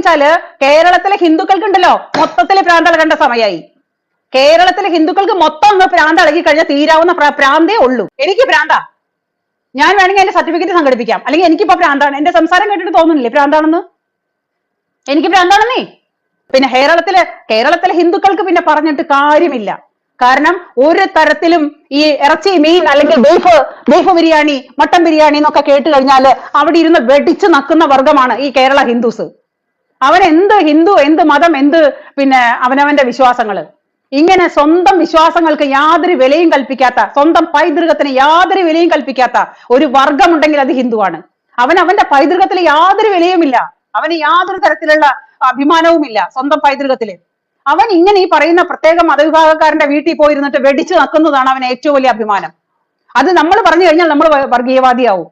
വെച്ചാല് കേരളത്തിലെ ഹിന്ദുക്കൾക്കുണ്ടല്ലോ മൊത്തത്തില് പ്രാന്തളകേണ്ട സമയമായി. കേരളത്തിലെ ഹിന്ദുക്കൾക്ക് മൊത്തം അങ്ങ് പ്രാന്ത് ഇളകി കഴിഞ്ഞാൽ തീരാവുന്ന പ്രാന്തേ ഉള്ളൂ. എനിക്ക് പ്രാന്താ, ഞാൻ വേണമെങ്കിൽ എന്റെ സർട്ടിഫിക്കറ്റ് സംഘടിപ്പിക്കാം. അല്ലെങ്കിൽ എനിക്കിപ്പോ പ്രാന്താണ്, എന്റെ സംസാരം കേട്ടിട്ട് തോന്നുന്നില്ലേ പ്രാന്താണെന്ന്? എനിക്ക് പ്രാന്താണെന്നേ. പിന്നെ കേരളത്തിലെ ഹിന്ദുക്കൾക്ക് പിന്നെ പറഞ്ഞിട്ട് കാര്യമില്ല. കാരണം ഒരു തരത്തിലും ഈ ഇറച്ചി, മീൻ അല്ലെങ്കിൽ ബീഫ് ബിരിയാണി, മട്ടൻ ബിരിയാണി എന്നൊക്കെ കേട്ട് കഴിഞ്ഞാല് അവിടെ ഇരുന്ന് വെടിച്ചു നക്കുന്ന വർഗമാണ് ഈ കേരള ഹിന്ദുസ്. അവൻ എന്ത് ഹിന്ദു, എന്ത് മതം, എന്ത് പിന്നെ അവനവന്റെ വിശ്വാസങ്ങള്, ഇങ്ങനെ സ്വന്തം വിശ്വാസങ്ങൾക്ക് യാതൊരു വിലയും കൽപ്പിക്കാത്ത, സ്വന്തം പൈതൃകത്തിന് യാതൊരു വിലയും കൽപ്പിക്കാത്ത ഒരു വർഗമുണ്ടെങ്കിൽ അത് ഹിന്ദുവാണ്. അവന്റെ പൈതൃകത്തിൽ യാതൊരു വിലയുമില്ല, അവന് യാതൊരു തരത്തിലുള്ള അഭിമാനവുമില്ല സ്വന്തം പൈതൃകത്തില്. അവൻ ഇങ്ങനെ ഈ പറയുന്ന പ്രത്യേക മതവിഭാഗക്കാരന്റെ വീട്ടിൽ പോയിരുന്നിട്ട് വെടിച്ചു നക്കുന്നതാണ് അവന് ഏറ്റവും വലിയ അഭിമാനം. അത് നമ്മൾ പറഞ്ഞു കഴിഞ്ഞാൽ നമ്മൾ വർഗീയവാദിയാവും.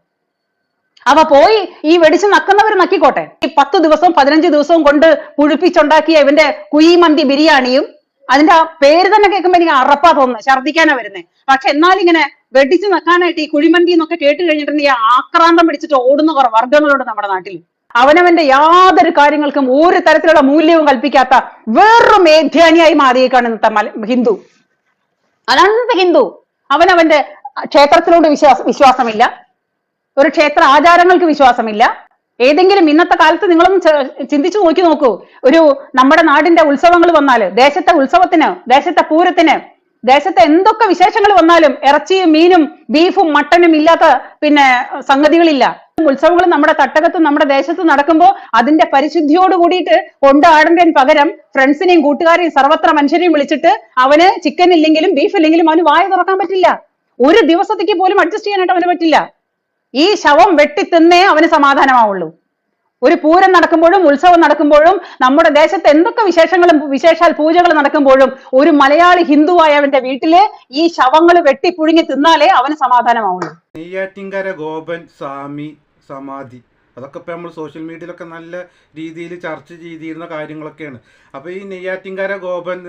അവ പോയി ഈ വെടിച്ചു നക്കുന്നവർ നക്കിക്കോട്ടെ. ഈ 10 ദിവസവും 15 ദിവസവും കൊണ്ട് പുഴിപ്പിച്ചുണ്ടാക്കിയ ഇവന്റെ കുഴിമന്തി ബിരിയാണിയും, അതിന്റെ ആ പേര് തന്നെ കേൾക്കുമ്പോ എനിക്ക് അറപ്പാ തോന്നുന്നത്, ഛർദ്ദിക്കാനാ വരുന്നത്. പക്ഷെ എന്നാലിങ്ങനെ വെടിച്ചു നക്കാനായിട്ട് ഈ കുഴിമന്തി എന്നൊക്കെ കേട്ട് കഴിഞ്ഞിട്ടുണ്ടെങ്കിൽ ആക്രാന്തം പിടിച്ചിട്ട് ഓടുന്ന കുറെ വർഗ്ഗങ്ങളുണ്ട് നമ്മുടെ നാട്ടിൽ. അവനവന്റെ യാതൊരു കാര്യങ്ങൾക്കും ഒരു തരത്തിലുള്ള മൂല്യവും കൽപ്പിക്കാത്ത വേറൊരു മേധ്യാനിയായി മാറിയേക്കാണ് ഇന്നത്തെ ഹിന്ദു. അനന്ത ഹിന്ദു. അവനവന്റെ ക്ഷേത്രത്തിലോട് വിശ്വാസമില്ല, ഒരു ക്ഷേത്ര ആചാരങ്ങൾക്ക് വിശ്വാസമില്ല. ഏതെങ്കിലും ഇന്നത്തെ കാലത്ത് നിങ്ങളൊന്ന് ചിന്തിച്ചു നോക്കൂ, ഒരു നമ്മുടെ നാടിന്റെ ഉത്സവങ്ങൾ വന്നാല്, ദേശത്തെ ഉത്സവത്തിന്, ദേശത്തെ പൂരത്തിന്, ദേശത്തെ എന്തൊക്കെ വിശേഷങ്ങൾ വന്നാലും ഇറച്ചിയും മീനും ബീഫും മട്ടനും ഇല്ലാത്ത പിന്നെ സംഗതികളില്ല. ഉത്സവങ്ങൾ നമ്മുടെ തട്ടകത്തും നമ്മുടെ ദേശത്ത് നടക്കുമ്പോൾ അതിന്റെ പരിശുദ്ധിയോട് കൂടിയിട്ട് കൊണ്ടാടേണ്ടതിന് പകരം ഫ്രണ്ട്സിനെയും കൂട്ടുകാരെയും സർവത്ര മനുഷ്യരെയും വിളിച്ചിട്ട് അവന് ചിക്കൻ ഇല്ലെങ്കിലും ബീഫ് ഇല്ലെങ്കിലും അവന് വായ തുറക്കാൻ പറ്റില്ല. ഒരു ദിവസത്തേക്ക് പോലും അഡ്ജസ്റ്റ് ചെയ്യാനായിട്ട് അവന് പറ്റില്ല. ഈ ശവം വെട്ടിത്തിന്നേ അവന് സമാധാനമാവുള്ളൂ. ഒരു പൂരം നടക്കുമ്പോഴും ഉത്സവം നടക്കുമ്പോഴും നമ്മുടെ ദേശത്ത് എന്തൊക്കെ വിശേഷാൽ പൂജകൾ നടക്കുമ്പോഴും ഒരു മലയാളി ഹിന്ദുവായ അവന്റെ വീട്ടില് ഈ ശവങ്ങൾ വെട്ടിപ്പുഴുങ്ങി തിന്നാലേ അവന് സമാധാനമാവുള്ളൂ. നെയ്യാറ്റിൻകര ഗോപൻ സ്വാമി സമാധി, അതൊക്കെ ഇപ്പം നമ്മൾ സോഷ്യൽ മീഡിയയിലൊക്കെ നല്ല രീതിയിൽ ചർച്ച ചെയ്തിരുന്ന കാര്യങ്ങളൊക്കെയാണ്. അപ്പോൾ ഈ നെയ്യാറ്റിൻകര ഗോപൻ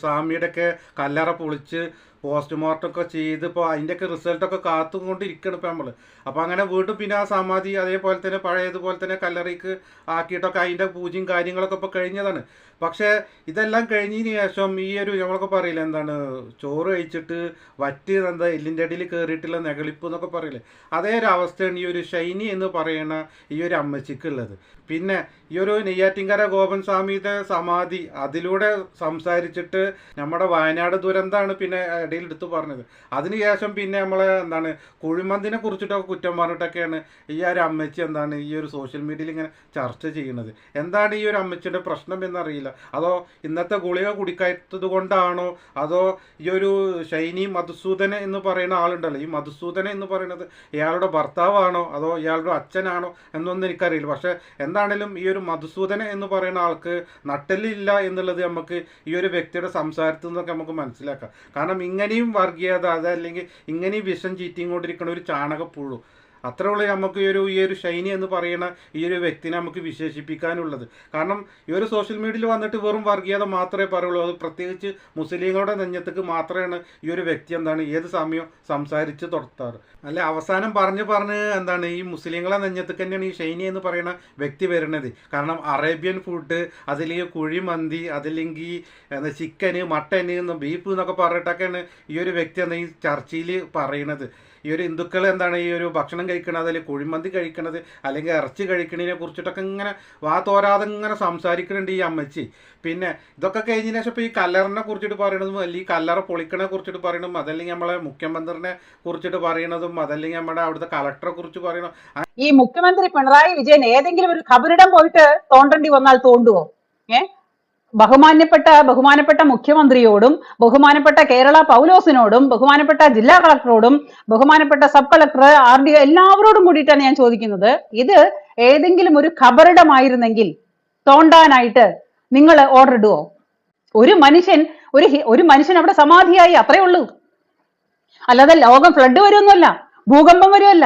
സ്വാമിയുടെയൊക്കെ കല്ലറ പൊളിച്ച് പോസ്റ്റ്മോർട്ടമൊക്കെ ചെയ്ത് ഇപ്പോൾ അതിൻ്റെയൊക്കെ റിസൾട്ടൊക്കെ കാത്തുകൊണ്ടിരിക്കണം ഇപ്പം നമ്മൾ. അപ്പോൾ അങ്ങനെ വീണ്ടും പിന്നെ ആ സമാധി അതേപോലെ തന്നെ പഴയതുപോലെ തന്നെ കല്ലറയ്ക്ക് ആക്കിയിട്ടൊക്കെ അതിൻ്റെ പൂജയും കാര്യങ്ങളൊക്കെ ഇപ്പോൾ കഴിഞ്ഞതാണ്. പക്ഷേ ഇതെല്ലാം കഴിഞ്ഞതിന് ശേഷം ഈ ഒരു നമ്മളൊക്കെ പറയില്ല ചോറ് കഴിച്ചിട്ട് വറ്റ് എല്ലിൻ്റെ അടിയിൽ കയറിയിട്ടുള്ള നെകളിപ്പ് എന്നൊക്കെ പറയില്ലേ, അതേ ഒരു അവസ്ഥയാണ് ഈ ഒരു ഷൈനി എന്ന് പറയുന്ന ഈ ഒരു അമ്മച്ചിക്കുള്ളത്. പിന്നെ ഈ ഒരു നെയ്യാറ്റിൻകര ഗോപൻ സ്വാമിയുടെ സമാധി അതിലൂടെ സംസാരിച്ചിട്ട് നമ്മുടെ വയനാട് ദുരന്തമാണ് പിന്നെ ഇടയിൽ എടുത്തു പറഞ്ഞത്. അതിനുശേഷം പിന്നെ നമ്മളെ കുഴിമന്തിനെ കുറിച്ചിട്ടൊക്കെ കുറ്റം പറഞ്ഞിട്ടൊക്കെയാണ് ഈ ഒരു അമ്മച്ചി ഈ ഒരു സോഷ്യൽ മീഡിയയിൽ ഇങ്ങനെ ചർച്ച ചെയ്യുന്നത്. എന്താണ് ഈ ഒരു അമ്മച്ചിയുടെ പ്രശ്നം എന്നറിയില്ല. അതോ ഇന്നത്തെ ഗുളിക കുടിക്കാത്തത് കൊണ്ടാണോ, അതോ ഈ ഒരു ഷൈനി മധുസൂദന എന്ന് പറയുന്ന ആളുണ്ടല്ലോ, ഈ മധുസൂദന എന്ന് പറയുന്നത് ഇയാളുടെ ഭർത്താവാണോ അതോ ഇയാളുടെ അച്ഛനാണോ എന്നൊന്നും എനിക്കറിയില്ല. പക്ഷെ എന്താണേലും ഈ ഒരു മധുസൂദന എന്ന് പറയുന്ന ആൾക്ക് നട്ടലില്ല എന്നുള്ളത് നമുക്ക് ഈ ഒരു വ്യക്തിയുടെ സംസാരത്തിൽ നിന്നൊക്കെ നമുക്ക് മനസ്സിലാക്കാം. കാരണം ഇങ്ങനെയും വർഗീയത അതല്ലെങ്കിൽ ഇങ്ങനെയും വിഷം ചീറ്റിക്കൊണ്ടിരിക്കുന്ന ഒരു ചാണകപ്പുഴു, അത്ര ഉള്ള നമുക്ക് ഈ ഒരു ഷൈനി എന്ന് പറയുന്ന ഈ ഒരു വ്യക്തിനെ നമുക്ക് വിശേഷിപ്പിക്കാനുള്ളത്. കാരണം ഈ ഒരു സോഷ്യൽ മീഡിയയിൽ വന്നിട്ട് വെറും വർഗീയത മാത്രമേ പറയുള്ളൂ. അത് പ്രത്യേകിച്ച് മുസ്ലിങ്ങളുടെ നെഞ്ഞത്തേക്ക് മാത്രമാണ് ഈ ഒരു വ്യക്തി ഏത് സമയം സംസാരിച്ച് തുടർത്താറ്. അല്ല അവസാനം പറഞ്ഞ് ഈ മുസ്ലിങ്ങളെ നെഞ്ഞത്തേക്ക് തന്നെയാണ് ഈ ഷൈനി എന്ന് പറയുന്ന വ്യക്തി വരുന്നത്. കാരണം അറേബ്യൻ ഫുഡ്, അതില്ലെങ്കിൽ കുഴിമന്തി, അതില്ലെങ്കിൽ ചിക്കന്, മട്ടന്, ബീഫ് എന്നൊക്കെ പറഞ്ഞിട്ടൊക്കെയാണ് ഈ ഒരു വ്യക്തി ഈ ചർച്ചയിൽ പറയുന്നത്. ഈ ഒരു ഹിന്ദുക്കൾ ഈ ഒരു ഭക്ഷണം കഴിക്കണത്, അല്ലെങ്കിൽ കുഴിമന്തി കഴിക്കണത്, അല്ലെങ്കിൽ ഇറച്ചി കഴിക്കണതിനെ കുറിച്ചിട്ടൊക്കെ ഇങ്ങനെ തോരാതെ ഇങ്ങനെ സംസാരിക്കുന്നുണ്ട് ഈ അമ്മച്ചി. പിന്നെ ഇതൊക്കെ കഴിഞ്ഞതിന് ശേഷം ഇപ്പോൾ ഈ കല്ലറിനെ കുറിച്ചിട്ട് പറയണതും, അല്ലെങ്കിൽ ഈ കല്ലറ പൊളിക്കണെ കുറിച്ചിട്ട് പറയണതും, അതല്ലെങ്കിൽ നമ്മളെ മുഖ്യമന്ത്രിനെ കുറിച്ചിട്ട് പറയണതും, അതല്ലെങ്കിൽ നമ്മുടെ അവിടുത്തെ കളക്ടറെ കുറിച്ച് പറയണം. ഈ മുഖ്യമന്ത്രി പിണറായി വിജയൻ ഏതെങ്കിലും ഒരു ഖബറിടം പോയിട്ട് തോണ്ടേണ്ടി വന്നാൽ തോണ്ടുവോ? ബഹുമാനപ്പെട്ട മുഖ്യമന്ത്രിയോടും ബഹുമാനപ്പെട്ട കേരള പൗലോസിനോടും ബഹുമാനപ്പെട്ട ജില്ലാ കളക്ടറോടും ബഹുമാനപ്പെട്ട സബ് കളക്ടർ, RDO എല്ലാവരോടും കൂടിയിട്ടാണ് ഞാൻ ചോദിക്കുന്നത്. ഇത് ഏതെങ്കിലും ഒരു ഖബറിടമായിരുന്നെങ്കിൽ തോണ്ടാനായിട്ട് നിങ്ങൾ ഓർഡർ ഇടുവോ? ഒരു മനുഷ്യൻ അവിടെ സമാധിയായി, അത്രേ ഉള്ളൂ. അല്ലാതെ ലോകം ഫ്ലഡ് വരുമൊന്നുമല്ല, ഭൂകമ്പം വരുമല്ല.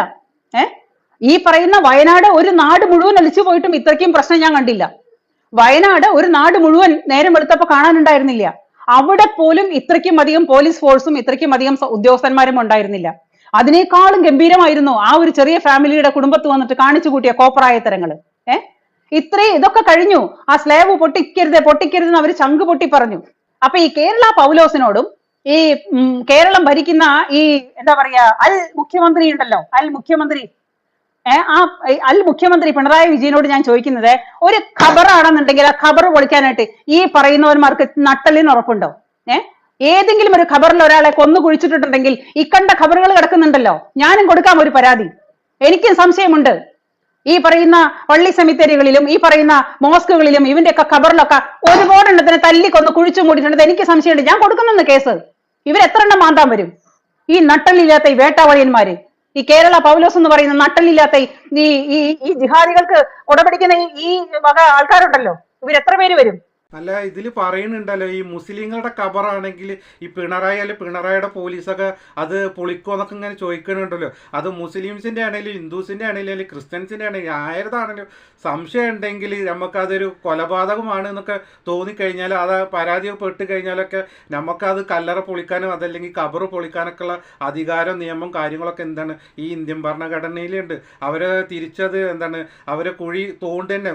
ഈ പറയുന്ന വയനാട് ഒരു നാട് മുഴുവൻ അലിച്ചു പോയിട്ടും ഇത്രയ്ക്കും പ്രശ്നം ഞാൻ കണ്ടില്ല. വയനാട് ഒരു നാട് മുഴുവൻ നേരം വെളുത്തപ്പോ കാണാനുണ്ടായിരുന്നില്ല. അവിടെ പോലും ഇത്രയ്ക്കും അധികം പോലീസ് ഫോഴ്സും ഇത്രയ്ക്കും അധികം ഉദ്യോഗസ്ഥന്മാരും ഉണ്ടായിരുന്നില്ല. അതിനേക്കാളും ഗംഭീരമായിരുന്നു ആ ഒരു ചെറിയ ഫാമിലിയുടെ കുടുംബത്ത് വന്നിട്ട് കാണിച്ചു കൂട്ടിയ കോപ്രായത്തരങ്ങള്. ഇതൊക്കെ കഴിഞ്ഞു. ആ സ്ലേവ് പൊട്ടിക്കരുതെന്ന് അവർ ചങ്ക് പൊട്ടി പറഞ്ഞു. അപ്പൊ ഈ കേരള പൗലോസിനോടും ഈ കേരളം ഭരിക്കുന്ന ഈ എന്താ പറയാ മുഖ്യമന്ത്രി ഉണ്ടല്ലോ, മുഖ്യമന്ത്രി മുഖ്യമന്ത്രി പിണറായി വിജയനോട് ഞാൻ ചോദിക്കുന്നത്, ഒരു ഖബറാണെന്നുണ്ടെങ്കിൽ ആ ഖബർ പൊളിക്കാനായിട്ട് ഈ പറയുന്നവന്മാർക്ക് നട്ടലിന് ഉറപ്പുണ്ടോ? ഏതെങ്കിലും ഒരു ഖബറിൽ ഒരാളെ കൊന്നു കുഴിച്ചിട്ടുണ്ടെങ്കിൽ ഇക്കണ്ട ഖബറുകൾ കിടക്കുന്നുണ്ടല്ലോ, ഞാനും കൊടുക്കാം ഒരു പരാതി. എനിക്കും സംശയമുണ്ട്. ഈ പറയുന്ന പള്ളി സെമിത്തേരികളിലും ഈ പറയുന്ന മോസ്കുകളിലും ഇവന്റെയൊക്കെ ഖബറിലൊക്കെ ഒരുപാട് എണ്ണത്തിന് തല്ലിക്കൊന്ന് കുഴിച്ചു മൂടിയിട്ടുണ്ട്. എനിക്ക് സംശയമുണ്ട്. ഞാൻ കൊടുക്കുന്നെന്ന് കേസ്. ഇവരെത്ര എണ്ണം മാന്താൻ വരും? ഈ നട്ടലില്ലാത്ത ഈ വേട്ടാവളിയന്മാര്, ഈ കേരള പൗലോസ് എന്ന് പറയുന്ന നട്ടലില്ലാത്ത ഈ ജിഹാദികൾക്ക് ഉടപിടിക്കുന്ന ഈ വക ആൾക്കാരുണ്ടല്ലോ, ഇവരെത്ര പേര് വരും? അല്ല, ഇതിൽ പറയുന്നുണ്ടല്ലോ ഈ മുസ്ലിങ്ങളുടെ ഖബറാണെങ്കിൽ ഈ പിണറായിയുടെ പോലീസൊക്കെ അത് പൊളിക്കോ എന്നൊക്കെ ഇങ്ങനെ ചോദിക്കുന്നുണ്ടല്ലോ. അത് മുസ്ലിംസിന്റെ ആണെങ്കിലും ഹിന്ദുസിന്റെ ആണെങ്കിലും അല്ലെങ്കിൽ ക്രിസ്ത്യൻസിന്റെ ആണെങ്കിലും ആയിരതാണെങ്കിലും സംശയം ഉണ്ടെങ്കിൽ നമുക്കതൊരു കൊലപാതകമാണ് എന്നൊക്കെ തോന്നിക്കഴിഞ്ഞാൽ, അത് പരാതിപ്പെട്ട് കഴിഞ്ഞാലൊക്കെ നമുക്കത് കല്ലറ പൊളിക്കാനും അതല്ലെങ്കിൽ ഖബർ പൊളിക്കാനൊക്കെ ഉള്ള അധികാരം, നിയമം, കാര്യങ്ങളൊക്കെ എന്താണ് ഈ ഇന്ത്യൻ ഭരണഘടനയിലുണ്ട്. അവരെ തിരിച്ചത് എന്താണ്, അവരെ കുഴി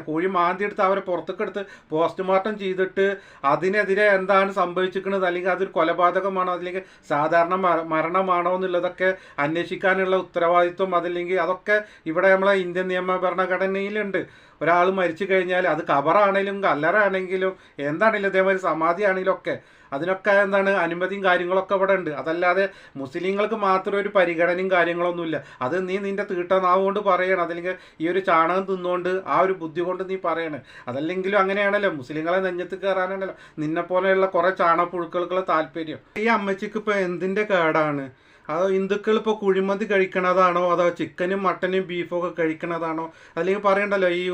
കുഴി മാന്തിയെടുത്ത് അവരെ പുറത്തേക്കെടുത്ത് പോസ്റ്റ്മോർട്ടം ചെയ്തിട്ട് അതിനെതിരെ എന്താണ് സംഭവിച്ചിരിക്കുന്നത്, അല്ലെങ്കിൽ അതൊരു കൊലപാതകമാണോ അല്ലെങ്കിൽ സാധാരണ മരണമാണോ എന്നുള്ളതൊക്കെ അന്വേഷിക്കാനുള്ള ഉത്തരവാദിത്വം അതല്ലെങ്കിൽ അതൊക്കെ ഇവിടെ നമ്മളെ ഇന്ത്യൻ നിയമ ഭരണഘടനയിലുണ്ട്. ഒരാൾ മരിച്ചു കഴിഞ്ഞാൽ അത് ഖബറാണെങ്കിലും കല്ലറാണെങ്കിലും എന്താണെങ്കിലും ഇതേമാതിരി സമാധി ആണെങ്കിലും ഒക്കെ അതിനൊക്കെ എന്താണ് അനുമതിയും കാര്യങ്ങളൊക്കെ ഇവിടെ ഉണ്ട്. അതല്ലാതെ മുസ്ലിങ്ങൾക്ക് മാത്രം ഒരു പരിഗണനയും കാര്യങ്ങളൊന്നുമില്ല. അത് നീ നിന്റെ തീട്ടനാവ് കൊണ്ട് പറയണം, അതല്ലെങ്കിൽ ഈ ഒരു ചാണകം തിന്നുകൊണ്ട് ആ ഒരു ബുദ്ധി കൊണ്ട് നീ പറയണേ. അതല്ലെങ്കിലും അങ്ങനെയാണല്ലോ, മുസ്ലിങ്ങളെ നെഞ്ഞത്ത് കയറാനാണല്ലോ നിന്നെ പോലെയുള്ള കുറെ ചാണകപ്പുഴുക്കൾക്കുള്ള താല്പര്യം. ഈ അമ്മച്ചിക്ക് ഇപ്പൊ എന്തിന്റെ കേടാണ്? അതോ ഹിന്ദുക്കൾ ഇപ്പോൾ കുഴിമന്തി കഴിക്കണതാണോ, അതോ ചിക്കനും മട്ടനും ബീഫും ഒക്കെ കഴിക്കണതാണോ? അല്ലെങ്കിൽ പറയണ്ടല്ലോ ഈ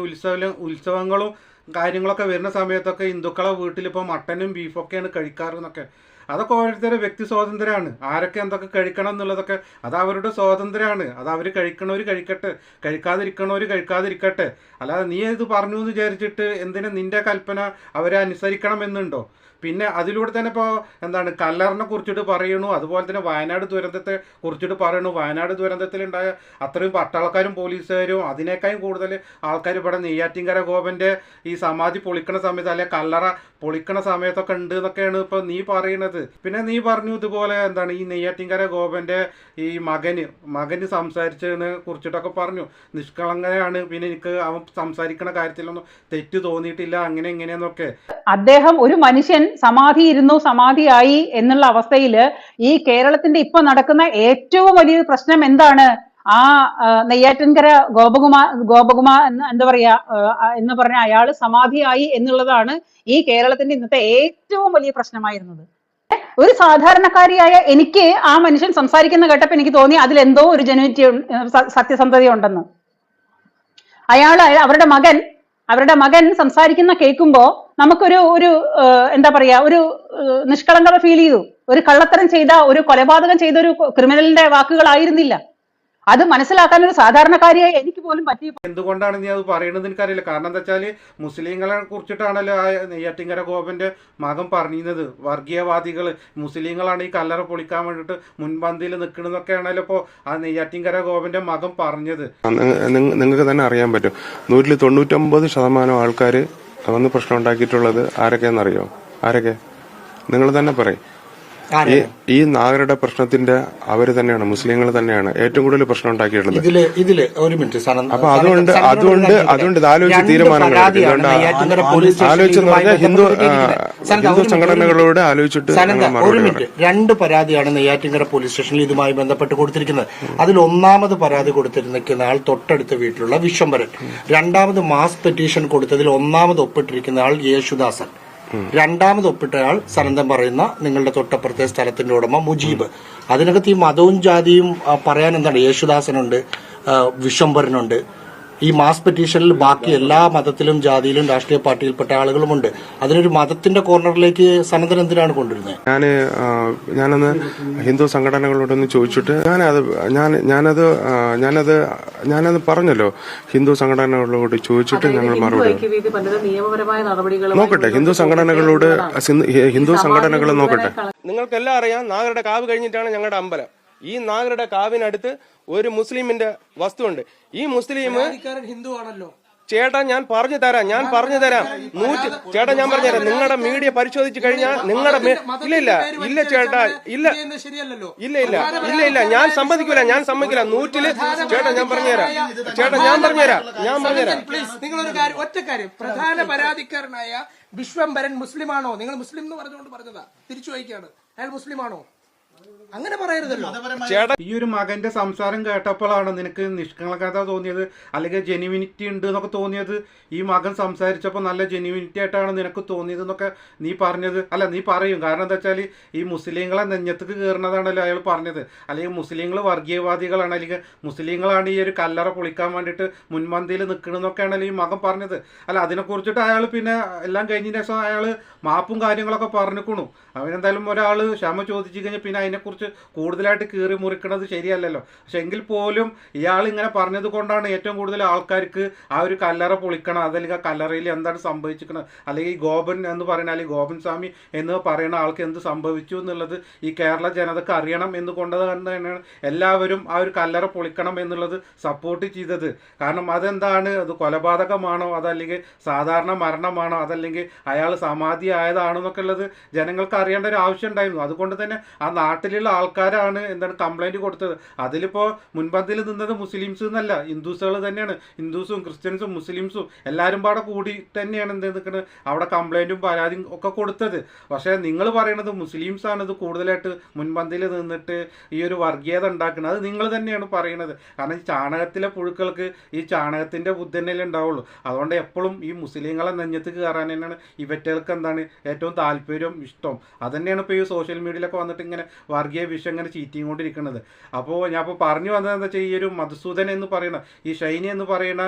ഉത്സവങ്ങളും കാര്യങ്ങളൊക്കെ വരുന്ന സമയത്തൊക്കെ ഹിന്ദുക്കളെ വീട്ടിലിപ്പോൾ മട്ടനും ബീഫൊക്കെയാണ് കഴിക്കാറെന്നൊക്കെ. അതൊക്കെ ഓരോരുത്തരുടെ വ്യക്തി സ്വാതന്ത്ര്യമാണ്. ആരൊക്കെ എന്തൊക്കെ കഴിക്കണം എന്നുള്ളതൊക്കെ അത് അവരുടെ സ്വാതന്ത്ര്യമാണ്. അത് അവർ കഴിക്കണവർ കഴിക്കട്ടെ, കഴിക്കാതിരിക്കണവർ കഴിക്കാതിരിക്കട്ടെ. അല്ലാതെ നീ ഇത് പറഞ്ഞു എന്ന് വിചാരിച്ചിട്ട് എന്തിനാ നിന്റെ കൽപ്പന അവരെ അനുസരിക്കണമെന്നുണ്ടോ? പിന്നെ അതിലൂടെ തന്നെ ഇപ്പോൾ എന്താണ് കല്ലറിനെ കുറിച്ചിട്ട് പറയണു, അതുപോലെ തന്നെ വയനാട് ദുരന്തത്തെ കുറിച്ചിട്ട് പറയണു. വയനാട് ദുരന്തത്തിലുണ്ടായ അത്രയും പട്ടാളക്കാരും പോലീസുകാരും അതിനേക്കാളും കൂടുതൽ ആൾക്കാർ ഇവിടെ നെയ്യാറ്റിൻകര ഗോപൻ്റെ ഈ സമാധി പൊളിക്കണ സമയത്ത് അല്ലെങ്കിൽ കല്ലറ പൊളിക്കണ സമയത്തൊക്കെ ഉണ്ട് എന്നൊക്കെയാണ് ഇപ്പോൾ നീ പറയുന്നത്. പിന്നെ നീ പറഞ്ഞു ഇതുപോലെ എന്താണ് ഈ നെയ്യാറ്റിൻകര ഗോപൻ്റെ ഈ മകന് സംസാരിച്ചതിനെ കുറിച്ചിട്ടൊക്കെ പറഞ്ഞു. നിഷ്കളങ്കയാണ്, പിന്നെ എനിക്ക് അവൻ സംസാരിക്കണ കാര്യത്തിലൊന്നും തെറ്റ് തോന്നിയിട്ടില്ല, അങ്ങനെ എങ്ങനെയെന്നൊക്കെ. അദ്ദേഹം ഒരു മനുഷ്യൻ സമാധിയായി എന്നുള്ള അവസ്ഥയിൽ ഈ കേരളത്തിന്റെ ഇപ്പൊ നടക്കുന്ന ഏറ്റവും വലിയ പ്രശ്നം എന്താണ്? ആ നെയ്യാറ്റിൻകര ഗോപകുമാർ എന്താ പറയാ എന്ന് പറഞ്ഞ അയാള് സമാധിയായി എന്നുള്ളതാണ് ഈ കേരളത്തിന്റെ ഇന്നത്തെ ഏറ്റവും വലിയ പ്രശ്നമായിരുന്നത്. ഒരു സാധാരണക്കാരിയായ എനിക്ക് ആ മനുഷ്യൻ സംസാരിക്കുന്ന കേട്ടപ്പോ എനിക്ക് തോന്നി അതിലെന്തോ ഒരു ജനുവിറ്റി സത്യസന്ധത ഉണ്ടെന്ന്. അവരുടെ മകൻ സംസാരിക്കുന്ന കേൾക്കുമ്പോ നമുക്കൊരു എന്താ പറയാ ഒരു നിഷ്കളങ്കത ഫീൽ ചെയ്തു. ഒരു കള്ളത്തരം ചെയ്ത, ഒരു കൊലപാതകം ചെയ്ത ഒരു ക്രിമിനലിന്റെ വാക്കുകളായിരുന്നില്ല. അത് മനസ്സിലാക്കാൻ ഒരു സാധാരണക്കാരിയായി എനിക്ക് പോലും പറ്റി. എന്തുകൊണ്ടാണ് നീ അത് പറയണത് എനിക്കറിയില്ല. കാരണം എന്താ വെച്ചാല് മുസ്ലിങ്ങളെ കുറിച്ചിട്ടാണല്ലോ ആ നെയ്യാറ്റിൻകര ഗോപന്റെ മകൻ പറഞ്ഞിരുന്നത്. വർഗീയവാദികൾ മുസ്ലിങ്ങളാണ് ഈ കല്ലറ പൊളിക്കാൻ വേണ്ടിയിട്ട് മുൻപന്തിയിൽ നിൽക്കണമെന്നൊക്കെയാണല്ലോ ഇപ്പോൾ ആ നെയ്യാറ്റിൻകര ഗോപന്റെ മകൻ പറഞ്ഞത്. നിങ്ങൾക്ക് തന്നെ അറിയാൻ പറ്റും 99% ആൾക്കാർ വന്ന് പ്രശ്നം ഉണ്ടാക്കിയിട്ടുള്ളത് ആരൊക്കെയാണെന്നറിയോ? ആരൊക്കെ? നിങ്ങൾ തന്നെ പറയും. ഈ നാഗരുടെ പ്രശ്നത്തിന്റെ അവര് തന്നെയാണ്, മുസ്ലിങ്ങൾ തന്നെയാണ് ഏറ്റവും കൂടുതൽ പ്രശ്നം ഉണ്ടാക്കിയിട്ടുള്ളത്. ഇതില് ഒരു മിനിറ്റ്. അപ്പൊ അതുകൊണ്ട് ഇത് ആലോചിച്ച് തീരുമാനങ്ങൾ ആലോചിച്ച് ഹിന്ദു സംഘടനകളോട് ആലോചിച്ചിട്ട് ഒരു മിനിറ്റ്. 2 പരാതിയാണ് നെയ്യാറ്റിൻകര പോലീസ് സ്റ്റേഷനിൽ ഇതുമായി ബന്ധപ്പെട്ട് കൊടുത്തിരിക്കുന്നത്. അതിൽ ഒന്നാമത് പരാതി കൊടുത്തിരിക്കുന്ന ആൾ തൊട്ടടുത്ത വീട്ടിലുള്ള വിശ്വംഭരൻ, രണ്ടാമത് മാസ് പെറ്റീഷൻ കൊടുത്തതിൽ ഒന്നാമത് ഒപ്പിട്ടിരിക്കുന്ന ആൾ യേശുദാസൻ, രണ്ടാമത് ഒപ്പിട്ടയാൾ സനന്ദൻ പറയുന്ന നിങ്ങളുടെ തൊട്ടപ്പുറത്തെ സ്ഥലത്തിന്റെ ഉടമ മുജീബ്. അതിനകത്ത് ഈ മതവും ജാതിയും പറയാൻ എന്താണ്? യേശുദാസനുണ്ട്, വിശ്വംഭരനുണ്ട്. ഈ മാസ് പെറ്റീഷനിൽ ബാക്കി എല്ലാ മതത്തിലും ജാതിയിലും രാഷ്ട്രീയ പാർട്ടിയിൽപ്പെട്ട ആളുകളുമുണ്ട്. അതിനൊരു മതത്തിന്റെ കോർണറിലേക്ക് സനന്ദൻ എന്തിനാണ് കൊണ്ടുവരുന്നത്? ഞാനൊന്ന് ഹിന്ദു സംഘടനകളോടൊന്ന് ചോദിച്ചിട്ട് ഞാനത് പറഞ്ഞല്ലോ. ഹിന്ദു സംഘടനകളോട് ചോദിച്ചിട്ട് ഞങ്ങൾ മറുപടി നോക്കട്ടെ. ഹിന്ദു സംഘടനകൾ നോക്കട്ടെ. നിങ്ങൾക്കെല്ലാം അറിയാം, നാഗരുടെ കാവ് കഴിഞ്ഞിട്ടാണ് ഞങ്ങളുടെ അമ്പലം. ഈ നാഗരുടെ കാവിനടുത്ത് ഒരു മുസ്ലിമിന്റെ വസ്തുണ്ട്. ഈ മുസ്ലിം ഹിന്ദു ആണല്ലോ. ചേട്ടാ ഞാൻ പറഞ്ഞു തരാം ചേട്ടാ ഞാൻ പറഞ്ഞുതരാം. നിങ്ങളുടെ മീഡിയ പരിശോധിച്ച് കഴിഞ്ഞാൽ നിങ്ങളുടെ ഇല്ല ചേട്ടാ ഇല്ല ഞാൻ സമ്മതിക്കൂല 100-ല് ചേട്ടാ ഞാൻ പറഞ്ഞുതരാം പ്ലീസ് നിങ്ങളൊരു കാര്യം ഒറ്റ കാര്യം, പ്രധാന പരാതിക്കാരനായ വിശ്വംഭരൻ മുസ്ലിമാണോ? നിങ്ങൾ മുസ്ലിം എന്ന് പറഞ്ഞുകൊണ്ട് പറഞ്ഞതാ, തിരിച്ചു വയ്ക്കാണ്. അയാൾ മുസ്ലിമാണോ? അങ്ങനെ പറയരുതല്ലോ. ഈ ഒരു മകന്റെ സംസാരം കേട്ടപ്പോഴാണ് നിനക്ക് നിഷ്കളങ്കത തോന്നിയത്, അല്ലെങ്കിൽ ജെന്യൂനിറ്റി ഉണ്ട് എന്നൊക്കെ തോന്നിയത്? ഈ മകൻ സംസാരിച്ചപ്പോൾ നല്ല ജെന്യൂനിറ്റി ആയിട്ടാണ് നിനക്ക് തോന്നിയത് എന്നൊക്കെ നീ പറഞ്ഞത്? അല്ല, നീ പറയും. കാരണം എന്താ വെച്ചാൽ ഈ മുസ്ലിങ്ങളെ നെഞ്ഞത്തേക്ക് കയറുന്നതാണല്ലോ അയാൾ പറഞ്ഞത്. അല്ലെങ്കിൽ മുസ്ലിങ്ങൾ വർഗീയവാദികളാണ്, അല്ലെങ്കിൽ മുസ്ലിങ്ങളാണ് ഈ ഒരു കല്ലറ പൊളിക്കാൻ വേണ്ടിയിട്ട് മുൻപന്തിയിൽ നിൽക്കണമെന്നൊക്കെയാണല്ലോ ഈ മകൻ പറഞ്ഞത്. അല്ല, അതിനെക്കുറിച്ചിട്ട് അയാൾ പിന്നെ എല്ലാം കഴിഞ്ഞതിന് ശേഷം അയാൾ മാപ്പും കാര്യങ്ങളൊക്കെ പറഞ്ഞിക്കണു. അവനെന്തായാലും ഒരാൾ ക്ഷമ ചോദിച്ചു കഴിഞ്ഞാൽ പിന്നെ അതിനെക്കുറിച്ച് കൂടുതലായിട്ട് കീറി മുറിക്കണത് ശരിയല്ലല്ലോ. പക്ഷെ എങ്കിൽ പോലും ഇയാൾ ഇങ്ങനെ പറഞ്ഞത് കൊണ്ടാണ് ഏറ്റവും കൂടുതൽ ആൾക്കാർക്ക് ആ ഒരു കല്ലറ പൊളിക്കണം, അതല്ലെങ്കിൽ ആ കല്ലറയിൽ എന്താണ് സംഭവിച്ചിരിക്കുന്നത്, അല്ലെങ്കിൽ ഈ ഗോപൻ എന്ന് പറയുന്ന, അല്ലെങ്കിൽ ഗോപൻ സ്വാമി എന്ന് പറയുന്ന ആൾക്ക് എന്ത് സംഭവിച്ചു എന്നുള്ളത് ഈ കേരള ജനതക്ക് അറിയണം എന്നുകൊണ്ട് തന്നെയാണ് എല്ലാവരും ആ ഒരു കല്ലറ പൊളിക്കണം എന്നുള്ളത് സപ്പോർട്ട് ചെയ്തത്. കാരണം അതെന്താണ്, അത് കൊലപാതകമാണോ, അതല്ലെങ്കിൽ സാധാരണ മരണമാണോ, അതല്ലെങ്കിൽ അയാൾ സമാധി ആയതാണോ എന്നൊക്കെ ഉള്ളത് ജനങ്ങൾക്ക് അറിയേണ്ട ഒരു ആവശ്യം ഉണ്ടായിരുന്നു. അതുകൊണ്ട് തന്നെ ആ നാട്ടിലുള്ള ആൾക്കാരാണ് എന്താണ് കംപ്ലൈന്റ് കൊടുത്തത്. അതിലിപ്പോൾ മുൻപന്തിയിൽ നിന്നത് മുസ്ലിംസ് എന്നല്ല, ഹിന്ദുസുകൾ തന്നെയാണ്. ഹിന്ദുസും ക്രിസ്ത്യൻസും മുസ്ലിംസും എല്ലാവരും പാടെ കൂടി തന്നെയാണ് എന്ത് നിൽക്കുന്നത് അവിടെ കംപ്ലൈന്റും പരാതിയും ഒക്കെ കൊടുത്തത്. പക്ഷേ നിങ്ങൾ പറയുന്നത് മുസ്ലിംസാണ് ഇത് കൂടുതലായിട്ട് മുൻപന്തിയിൽ നിന്നിട്ട് ഈ ഒരു വർഗീയത ഉണ്ടാക്കുന്നത്. അത് നിങ്ങൾ തന്നെയാണ് പറയുന്നത്. കാരണം ഈ ചാണകത്തിലെ പുഴുക്കൾക്ക് ഈ ചാണകത്തിൻ്റെ ബുദ്ധനല്ലേ ഉണ്ടാവുള്ളൂ. അതുകൊണ്ട് എപ്പോഴും ഈ മുസ്ലിങ്ങളെ നെഞ്ഞത്ത് കയറാൻ തന്നെയാണ് ഇവറ്റകൾക്ക് എന്താണ് ഏറ്റവും താല്പര്യം, ഇഷ്ടം. അതന്നെയാണ് ഇപ്പോൾ ഈ സോഷ്യൽ മീഡിയയിലൊക്കെ വന്നിട്ട് ഇങ്ങനെ വർഗീയ വിഷയം ഇങ്ങനെ ചീറ്റിയും കൊണ്ടിരിക്കുന്നത്. അപ്പോൾ ഞാൻ ഇപ്പോൾ പറഞ്ഞു വന്നത് എന്താ വെച്ചാൽ, ഈ ഒരു മധുസൂദൻ എന്ന് പറയുന്ന, ഈ ഷൈനി എന്ന് പറയുന്ന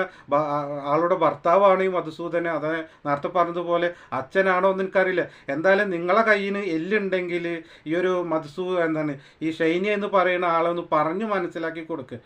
ആളുടെ ഭർത്താവാണ് ഈ മധുസൂദൻ. അത് നേരത്തെ പറഞ്ഞതുപോലെ അച്ഛനാണോ എന്ന് എനിക്കറിയില്ല. എന്തായാലും നിങ്ങളെ കയ്യിൽ എല്ലുണ്ടെങ്കിൽ ഈ ഒരു എന്താണ് ഈ ഷൈനി എന്ന് പറയുന്ന ആളെ ഒന്ന് പറഞ്ഞു മനസ്സിലാക്കി കൊടുക്കുക.